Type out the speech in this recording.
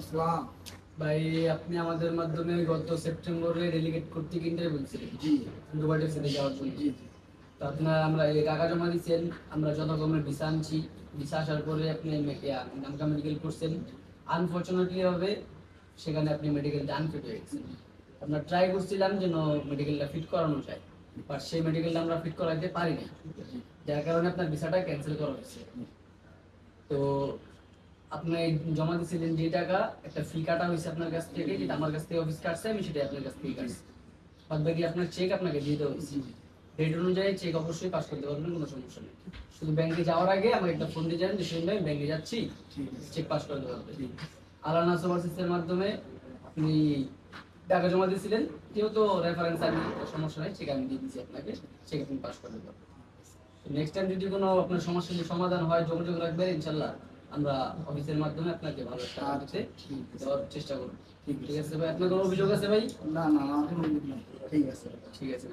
আসসালাম। ভাই আপনি আমাদের মাধ্যমে গত সেপ্টেম্বরে ডেলিগেট করতে ইন্টারভিউ বলছিলেন জি দুবাই টেক্সিতে যাওয়ার জন্য। জি তো আপনার আমরা এই টাকা জমা দিয়েছেন, আমরা যথাক্রমে ভিসা আনছি। ভিসা আসার পরে আপনি ঢাকা মেডিকেল করছেন। আনফরচুনেটলি হবে সেখানে আপনি মেডিকেলটা আনফিট হয়ে গেছেন। আমরা ট্রাই করছিলাম যেন মেডিকেলটা ফিট করানো যায়, বাট সেই মেডিকেলটা আমরা ফিট করাইতে পারি না, যার কারণে আপনার ভিসাটা ক্যান্সেল করা হয়েছে। তো আপনি জমা দিয়েছিলেন যে টাকা, একটা ফি কাটা হয়েছে আপনার কাছ থেকে, যেটা আমার কাছ থেকে অফিস কাটছে, আমি সেটা আপনার কাছ থেকে কাটছি। বাদ বাকি আপনার চেক আপনাকে দিয়ে দেওয়া হয়েছে। ডেট অনুযায়ী চেক অবশ্যই পাস করতে পারবেন, কোনো সমস্যা নেই। শুধু ব্যাংকে যাওয়ার আগে আমাকে একটা ফোন দিয়ে যান যে শুনুন ভাই ব্যাংকে যাচ্ছি, চেক পাস করতে পারবেন। আলানা ওভারসিজের মাধ্যমে আপনি টাকা জমা দিয়েছিলেন, যেহেতু রেফারেন্স আমি সমস্যা নেই, চেক আমি দিয়ে দিয়েছি আপনাকে, চেক আপনি পাস করতে পারবেন। নেক্সট টাইম যদি কোনো আপনার সমস্যার সমাধান হয় যোগাযোগ রাখবেন, ইনশাল্লাহ আমরা অফিসের মাধ্যমে আপনাকে ভালো একটা দিতে দেওয়ার চেষ্টা করব। ঠিক আছে ভাই, আপনার কোনো অভিযোগ আছে ভাই? না না না, ঠিক আছে। ঠিক আছে।